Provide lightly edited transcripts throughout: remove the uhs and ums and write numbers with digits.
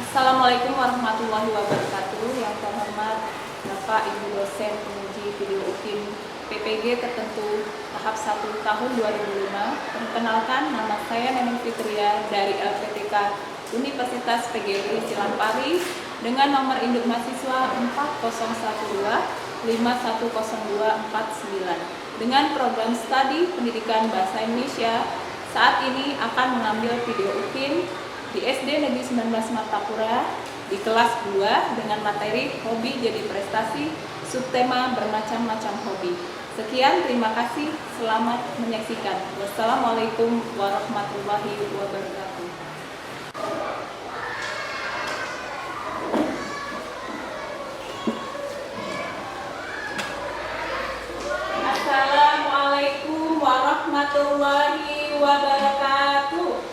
Assalamualaikum warahmatullahi wabarakatuh. Yang terhormat Bapak Ibu dosen penguji video UPIN PPG tertentu tahap 1 tahun 2005. Perkenalkan, nama saya Neneng Fitria dari LPTK Universitas PGRI Cilampari dengan nomor induk mahasiswa 4012 510249 dengan program studi pendidikan bahasa Indonesia. Saat ini akan mengambil video UPIN di SD Negeri 19 Martapura di kelas 2 dengan materi hobi jadi prestasi, subtema bermacam-macam hobi. Sekian, terima kasih, selamat menyaksikan. Wassalamualaikum warahmatullahi wabarakatuh. Assalamualaikum warahmatullahi wabarakatuh.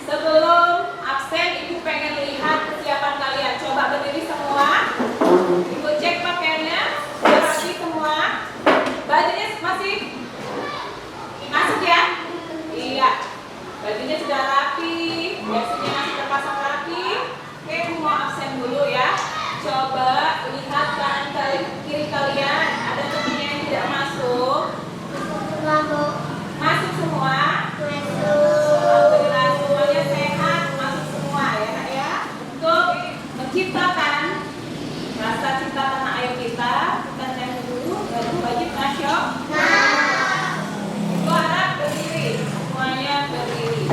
Sebelum absen, Ibu pengen lihat kesiapan kalian. Coba berdiri semua. Ibu cek pakaiannya. Sudah rapi semua. Bajunya masih masuk ya? Iya. Bajunya sudah rapi. Biasanya masih terpasang rapi. Oke, Ibu mau absen dulu ya. Coba lihat kanan kiri kalian. Ada temennya yang tidak masuk? Masuk semua. Alhamdulillah, semuanya sehat, masuk semua ya Nak ya. Untuk menciptakan rasa cinta tanah air kita nyanyi dulu lagu wajib nasional. Ibu harap berdiri, semuanya berdiri.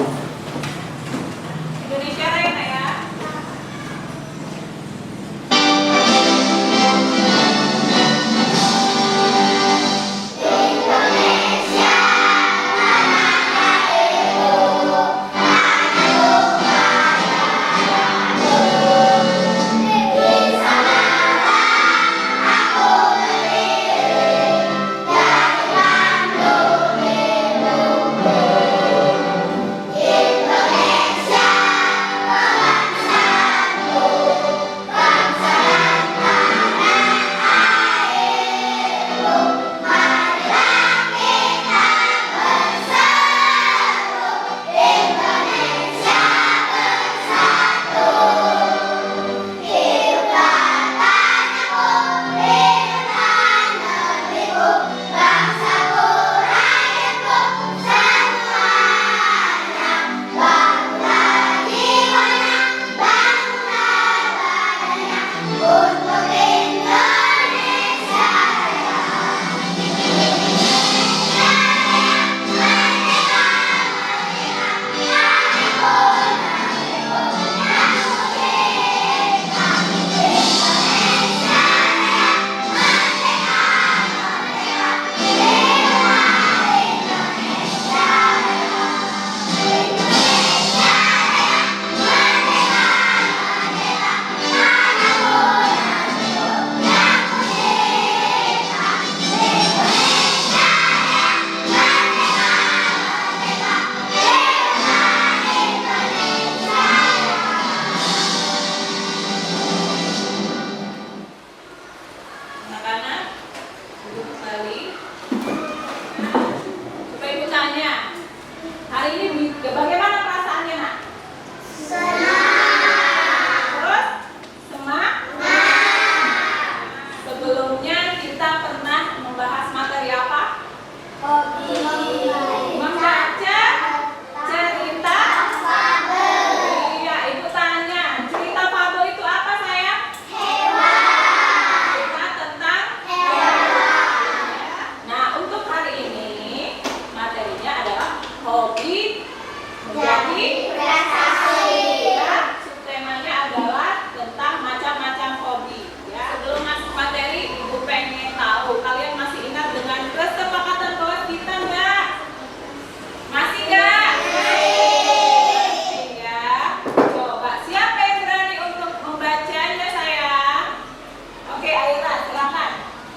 menjadi prestasi. Ya, subtemanya adalah tentang macam-macam hobi. Ya, sebelum masuk materi, Ibu pengen tahu kalian masih ingat dengan kesepakatan kelas kita nggak? Masih nggak? Masih ya. Coba siapa yang berani untuk membacanya sayang? Oke, Aira, silakan.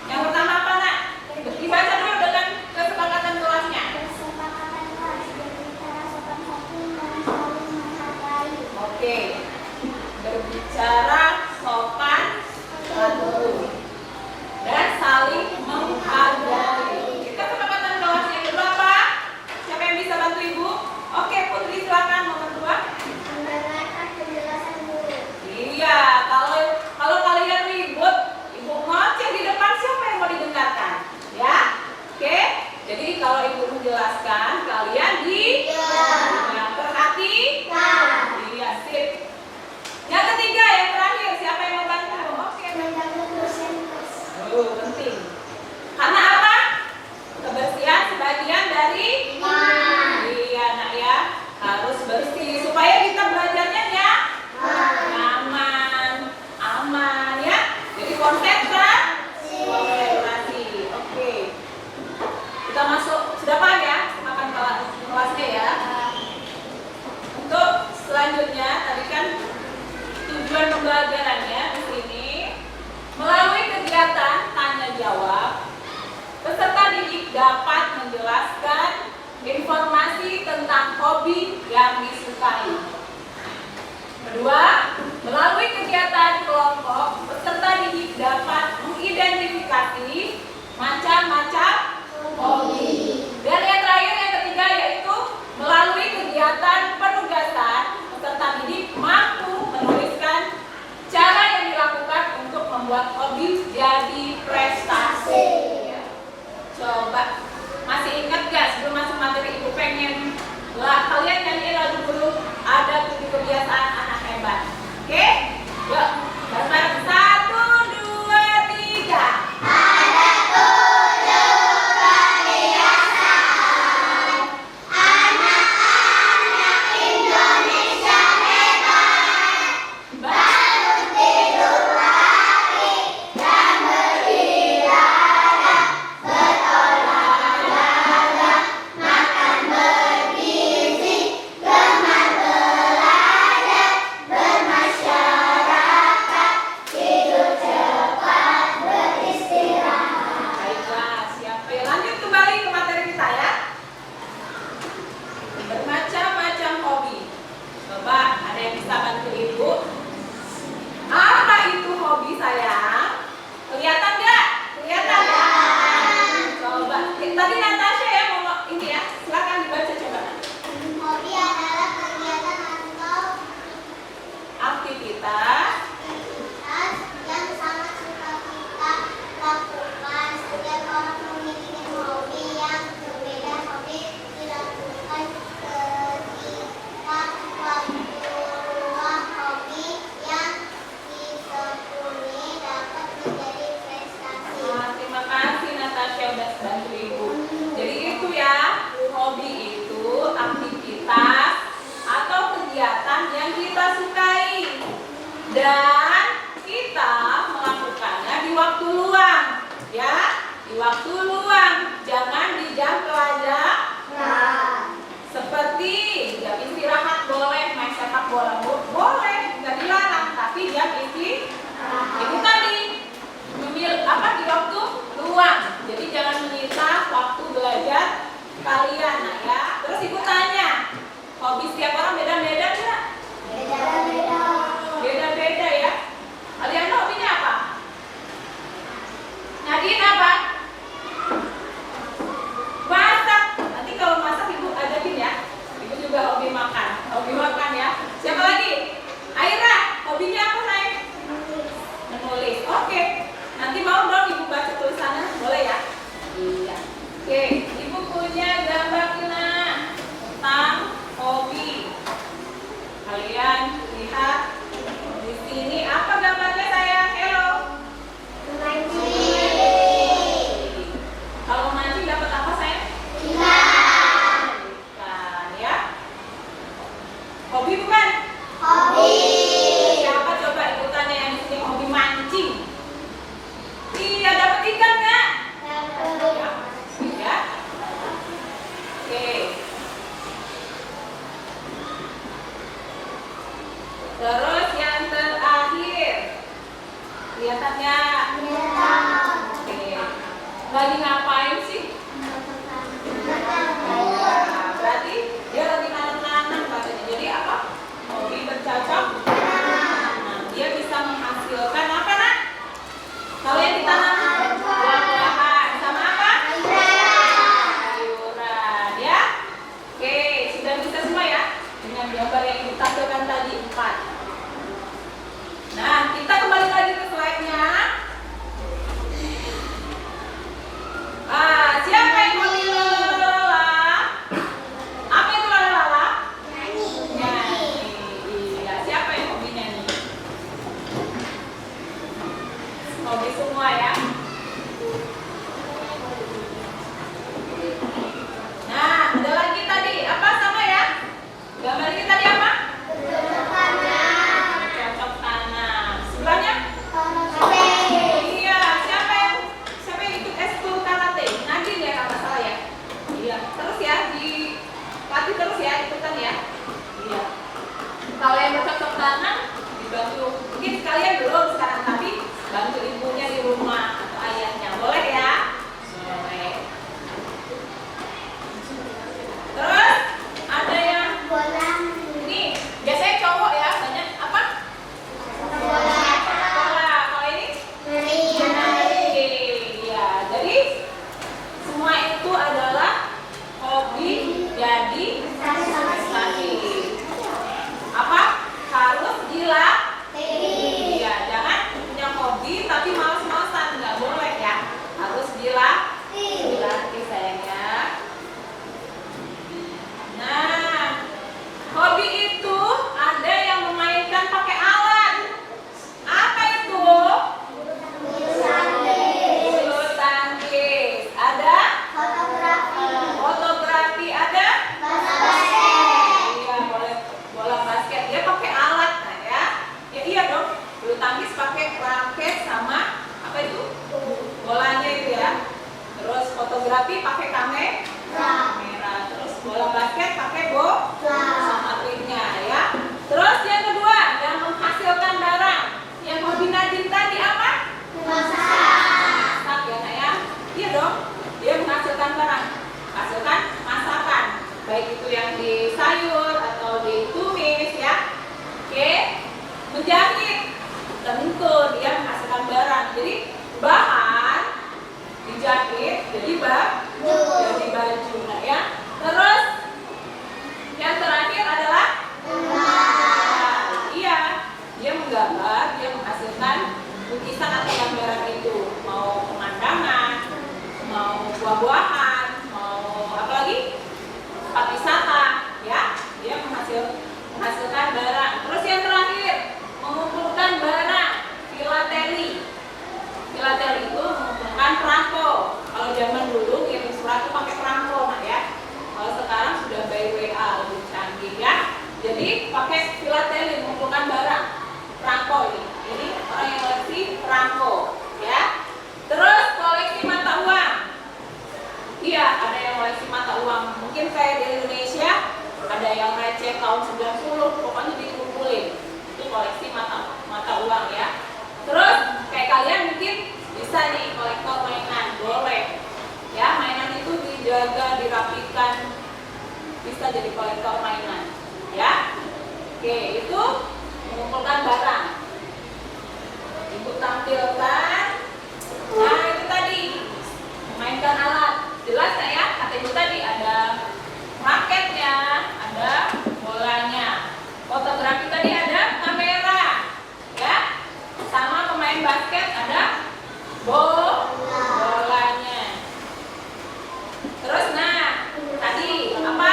Yang pertama apa nak? Dibaca dulu dengan kesepakatan kelasnya. Kesepakatan kelas berbicara sopan santun dan saling menghargai. Oke, berbicara sopan santun dan saling menghargai. Kita kesepakatan kelasnya kedua apa? Siapa yang bisa bantu ibu? Oke, Putri silakan nomor 2. Mendengarkan penjelasan guru. Iya, kalau kalian ribut, ibu ngoceh di depan, siapa yang mau didengarkan? Ya, oke. Jadi kalau ibu menjelaskan, kalian perhatikan. Iya, sip. Yang ketiga, yang terakhir, siapa yang mau bantu? Oke. Menjaga kebersihan. Penting. Karena apa? Kebersihan sebagian dari Iman. Iya, nak ya. Harus bersih supaya kita belajarnya ya nyaman, aman ya. Jadi konsentrasi. Oke. Kita masuk, sudah paham ya? Makan kelasnya ya. Untuk selanjutnya, tadi kan tujuan pembelajarannya di sini melalui kegiatan tanya jawab, peserta didik dapat menjelaskan informasi tentang hobi yang disukai. Kedua, melalui kegiatan kelompok, peserta didik dapat mengidentifikasi macam-macam hobi. Dan yang terakhir, yang ketiga, yaitu melalui kegiatan penugasan, peserta didik mampu menuliskan cara yang dilakukan untuk membuat hobi jadi prestasi. Coba, masih ingat gak sebelum masuk materi ibu pengen kalian nyanyiin lagu dulu ada 7 kebiasaan anak hebat. Oke? Yuk, bareng-bareng 1, 2, 3. Ada 7 kebiasaan anak-anak Indonesia hebat. Bangun tidur pagi dan beristirahat, berolahraga, makan bergizi, gemar belajar, bermasyarakat, tidur cepat, beristirahat. Baiklah, siap. Ayo lanjut kembali ke materi kita ya. Bermacam-macam hobi. Coba ada yang bisa bantu ibu? Apa itu hobi sayang? Kelihatan nggak? Kelihatan ya? Coba. Tadi Natasha ya mau ini ya. Silakan dibaca coba. Hobi adalah kegiatan atau Aktivitas aktivitas yang sangat suka kita lakukan. Setiap orang memiliki hobi yang berbeda. Hobi dilakukan ketika waktu luang. Hobi yang ditekuni dapat menjadi prestasi. Terima kasih Natasha udah bantu ibu. Jadi itu ya, hobi itu aktivitas atau kegiatan yang kita sukai dan kita melakukannya di waktu luang, ya, di waktu luang, jangan di jam pelajaran. Seperti jam istirahat boleh, main sepak bola boleh, nggak dilarang, tapi jam itu tadi di waktu luang. Jadi jangan menyita waktu belajar kalian, nah ya. Terus ibu tanya, hobi setiap orang beda-beda nggak? Beda-beda. Beda-beda ya. Kalian hobinya apa? Nadine apa? Masak. Nanti kalau masak ibu ajakin ya. Ibu juga hobi makan. Hobi makan ya. Siapa lagi? Aira, hobinya apa Nay? Menulis. Oke. Nanti mau dong ibu baca tulisannya, boleh ya? Iya. Oke, ibu punya gambar tentang hobi. Hobi bukan? Hobi. Siapa coba ikutannya yang di sini hobi mancing? Iya, dapat ikan nggak? Ya. Oke. Terus yang terakhir, kelihatannya. Oke. Lagi ngapain sih? Nah, berarti dia lagi nanam-nanam katanya. Jadi apa? Hobi bercocok. Nah, dia bisa menghasilkan apa, Nak? Kalau yang ditanam buah-buahan sama apa? Sayuran, ya. Oke, sudah bisa semua ya? Dengan gambar yang ditampilkan tadi 4. Nah, kita kembali lagi ke slide-nya. Siapa yang hobi lala? Apa itu lala? Nyanyi. Iya, siapa yang hobi nyanyi? Hobi semua ya. Nah, ada lagi tadi. Apa sama ya? Gambar ini tadi apa? Cocok tanam. Sebelahnya? Iya, siapa yang ikut eskul karate? Nadine ya kalau salah ya. Iya, terus ya dilatih terus ya ikutan ya. Iya. Kalau yang bercocok tanam dibantu, mungkin kalian belum sekarang tapi bantu ibunya di rumah atau ayahnya, boleh ya? Boleh. Terus ada yang ini biasanya cowok ya, banyak apa? Bola. Kalau ini? Iya, jadi semua itu adalah hobi jadi prestasi. Apa? Harus dilatih. Iya, jangan punya hobi tapi malas-malasan, nggak boleh ya. Harus dilatih sayangnya. Nah, hobi itu ada yang memainkan pakai alat. Apa itu? Bulu tangkis. Ada? Fotografi. Ada? Iya, boleh bola basket. Dia pakai alat, nah ya. Ya iya dong. Bulu tangkis pakai raket sama apa itu? Bolanya itu ya. Terus fotografi pakai kamera. Terus bola basket pakai sama atletnya ya. Terus yang kedua, yang menghasilkan barang. Yang hobi Nadine tadi apa? Masak ya, Nak ya. Iya dong. Dia menghasilkan barang. Hasilkan masakan. Baik itu yang di sayur atau ditumis ya. Oke. Menjahit. Tentu dia menghasilkan barang. Jadi bahan dijahit jadi baju. Nah ya. Terus yang terakhir adalah iya, dia menggambar, dia menghasilkan lukisan atau gambaran itu, mau pemandangan, mau buah-buahan, mau apa lagi, tempat wisata, ya, dia menghasilkan barang. Terus yang terakhir mengumpulkan barang, filateli. Filateli itu mengumpulkan perangko. Kalau zaman dulu kirim surat itu pakai perangko, Nak ya. Kalau sekarang sudah by WA lebih canggih ya. Jadi pakai filateli mengumpulkan barang. Perangko ini. Ini orang yang koleksi perangko ya. Terus koleksi mata uang. Iya, ada yang koleksi mata uang. Mungkin kayak di Indonesia ada yang receh tahun 90, pokoknya dikumpulin. Itu koleksi mata uang ya. Terus kayak kalian mungkin bisa nih kolektor mainan, boleh. Ya, mainan itu dijaga, dirapikan, bisa jadi kolektor mainan. Ya, oke, itu mengumpulkan barang. Ibu tampilkan. Nah, itu tadi memainkan alat. Jelas nggak ya? Kata ibu tadi ada raketnya, ada bolanya. Fotografi tadi ada kamera, ya. Sama pemain basket ada bolanya. Terus nah, tadi apa?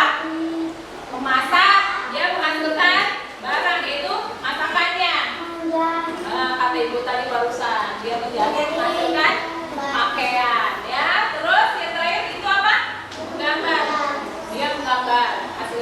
Memasak, dia menghasilkan barang, yaitu masakannya. Kata ibu tadi barusan, dia menjahit menghasilkan pakaian, ya. Terus yang terakhir itu apa? Menggambar. Dia menggambar, hasil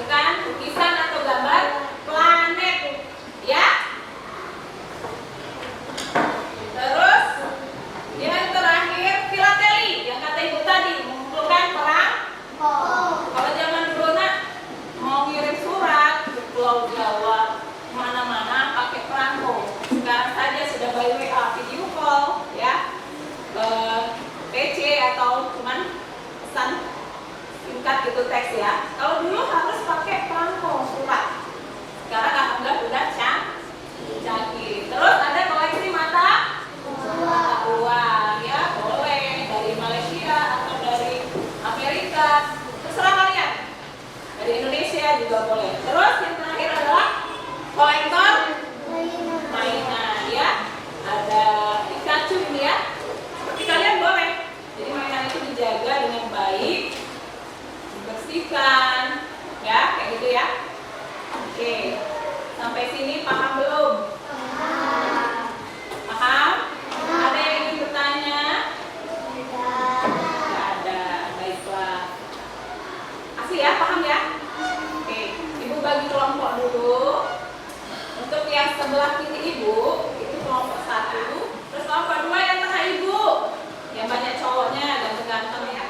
juga boleh. Terus yang terakhir adalah kolektor mainan ya. Ada Pikachu ini ya. Seperti kalian boleh. Jadi mainan itu dijaga dengan baik, dibersihkan, ya kayak gitu ya. Oke, sampai sini paham belum? Paham? Ada yang ingin bertanya? Tidak ada. Baiklah. Asli ya, paham ya? Oke, ibu bagi kelompok dulu. Untuk yang sebelah kiri ibu itu kelompok 1. Terus kelompok 2 yang tengah ibu, yang banyak cowoknya dan ganteng ya.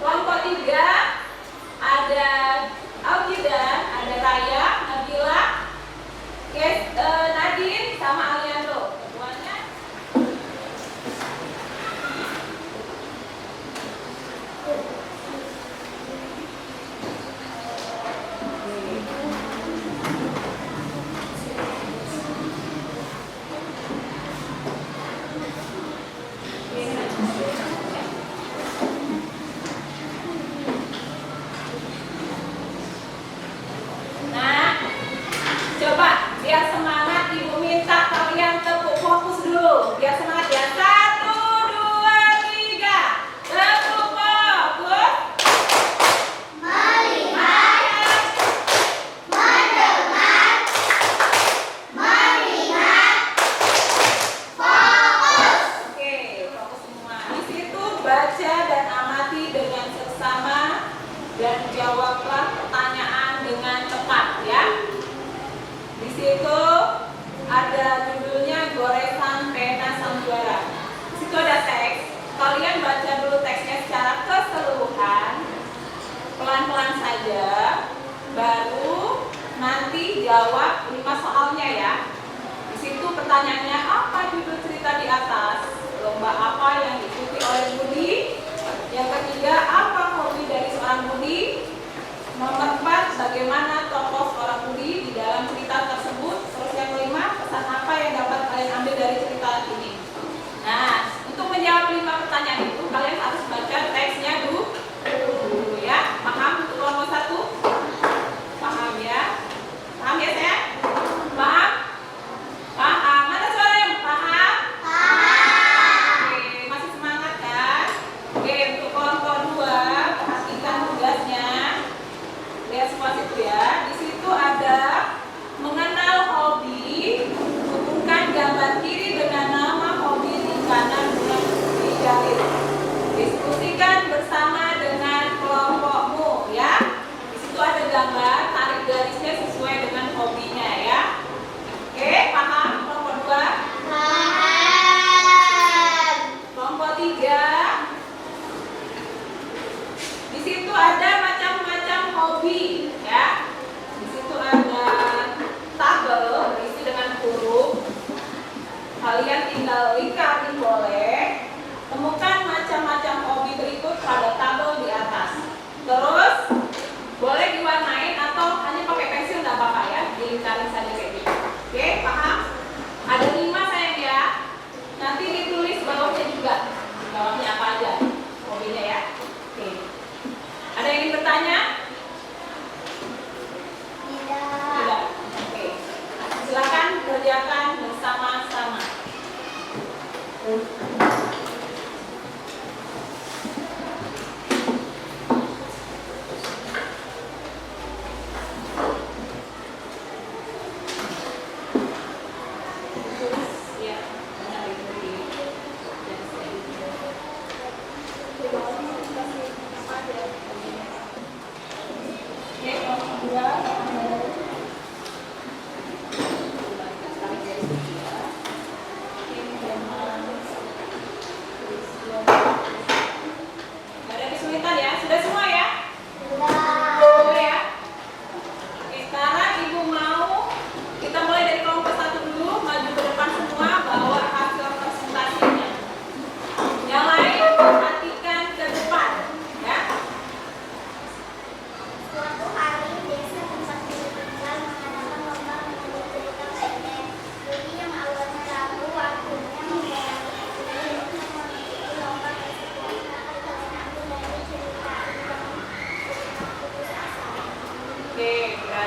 Kelompok 3 ada Alkida, ada Raya, Nabila, Nadine sama Aliando. Keduanya nah, coba biar semangat ibu minta kalian tepuk fokus dulu. Biar semangat ya. 1, 2, 3. Tepuk fokus. Melihat, mendengar, melihat, fokus. Oke, fokus semua. Di situ baca dan amati dengan seksama dan jawablah pertanyaan dengan tepat ya. Di situ ada judulnya goresan pena sang juara. Di situ ada teks. Kalian baca dulu teksnya secara keseluruhan, pelan-pelan saja. Baru nanti jawab 5 soalnya ya. Di situ pertanyaannya apa judul cerita di atas? Lomba apa yang diikuti oleh Budi? Yang ketiga, apa hobi dari seorang Budi? Nomor 4, bagaimana tokoh seorang Budi di dalam cerita tersebut? Terus yang kelima, pesan apa yang dapat kalian ambil dari cerita ini? Nah, untuk menjawab 5 pertanyaan itu, kalian harus baca teksnya dulu ya. Paham untuk kelompok 1? Paham ya? Paham ya saya? Paham? Paham. Mana suara yang paham? Oke, masih semangat kan? Oke, untuk kelompok 2, perhatikan tugasnya. Lihat semua situ ya.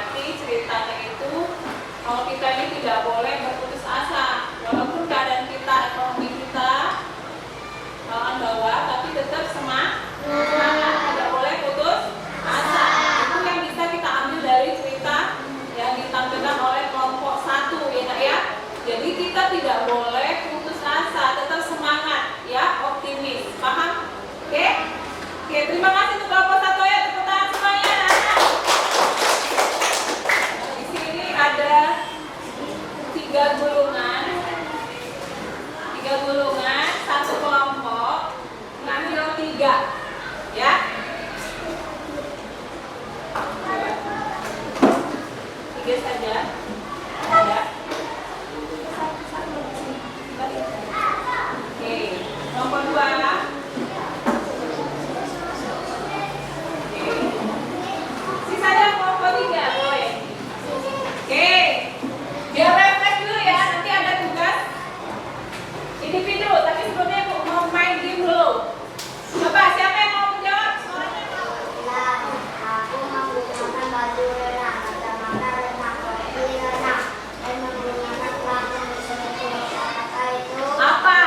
berarti ceritanya itu kalau kita ini tidak boleh berputus asa, walaupun keadaan kita, ekonomi kita kawan bawah, tapi tetap semangat, tidak boleh putus asa. Itu yang bisa kita ambil dari cerita yang ditampilkan oleh kelompok 1 ya Kak ya. Jadi kita tidak boleh putus asa, tetap semangat ya, optimis. Paham? Oke? Oke, terima kasih untuk kelompok 1 ya, tepuk tangan semuanya. Di sini ada 3 gulungan. 3 gulungan, 1 kelompok mengambil 3 ya. Coba. 3 saja. Ada. Oke, kelompok 2. Sisanya kelompok 3 boleh. Oke, biar refresh dulu ya. Nanti ada tugas individu, tapi sebelumnya aku mau main game dulu. Coba siapa yang mau menjawab? Suaranya Aku menggunakan baju renang, kacamata renang, topi renang, dan menggunakan pelampung seperti kata itu. apa?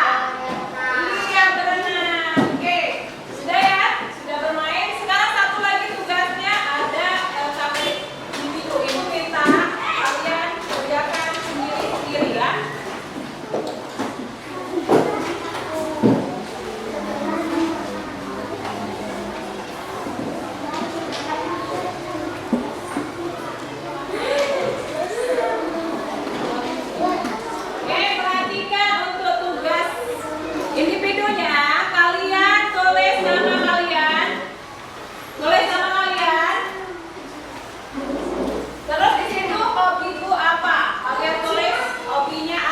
Renang. Iya, berenang. Oke, sudah ya? Sudah bermain. Sekarang satu lagi tugasnya ada LKP individu. Ibu minta kalian kerjakan sendiri-sendiri ya. Oke, perhatikan untuk tugas individunya. Kalian tulis nama kalian. Tulis nama kalian. Terus di situ hobiku apa? Kalian tulis hobinya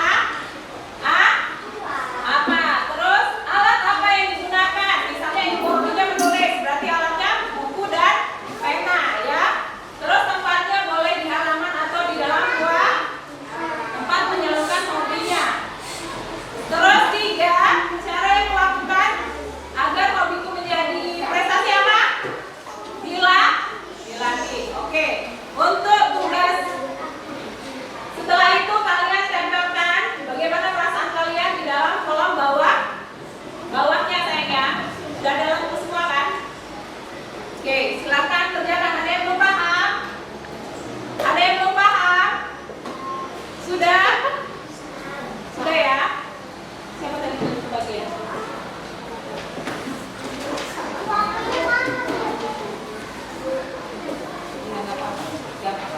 apa? Terus alat apa yang digunakan? Misalnya ibu hobinya menulis, berarti alatnya buku dan pena ya. Terus tempatnya boleh di halaman atau di dalam ruang tempat menyalurkan hobinya. Terus 3, cara yang melakukan agar hobiku menjadi prestasi apa? Dilatih. Oke. Untuk tugas setelah itu kalian tempelkan bagaimana perasaan kalian di dalam kolom bawahnya sayang ya. Sudah dalam buku semua kan? Oke, silakan kerjakan. Ada yang belum paham? Ada yang belum paham? Sudah? Sudah ya? Siapa tadi yang bagian? Ya, nggak apa-apa.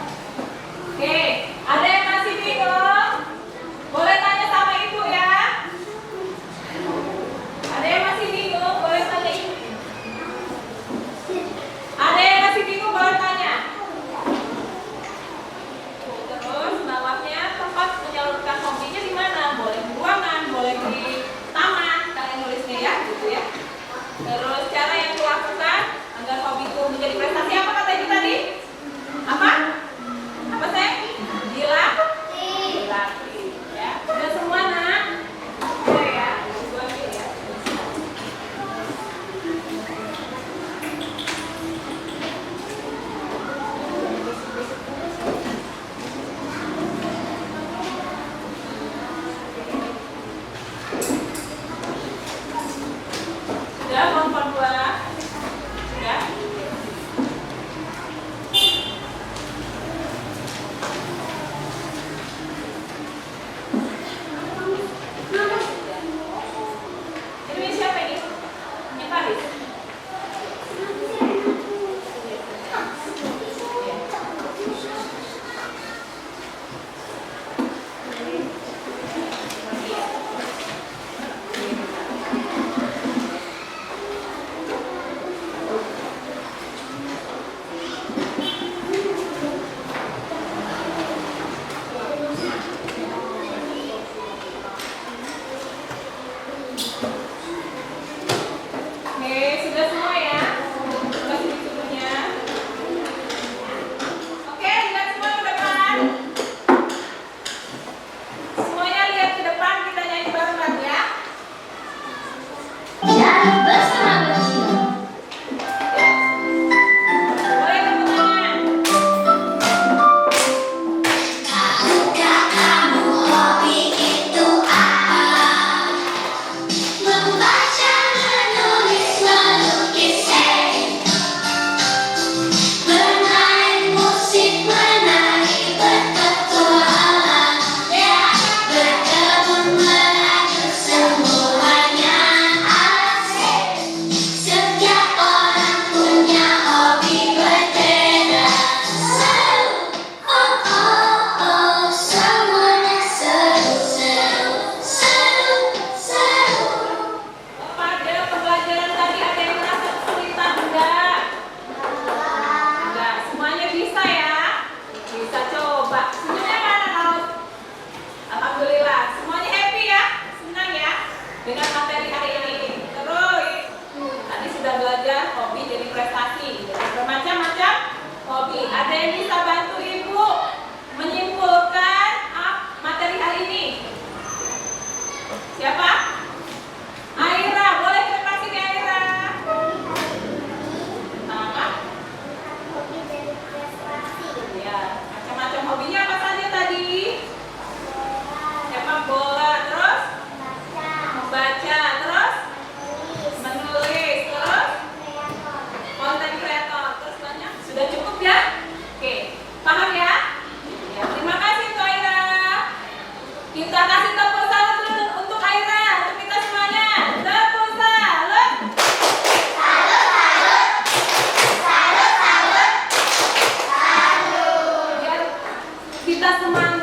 Kita semangat.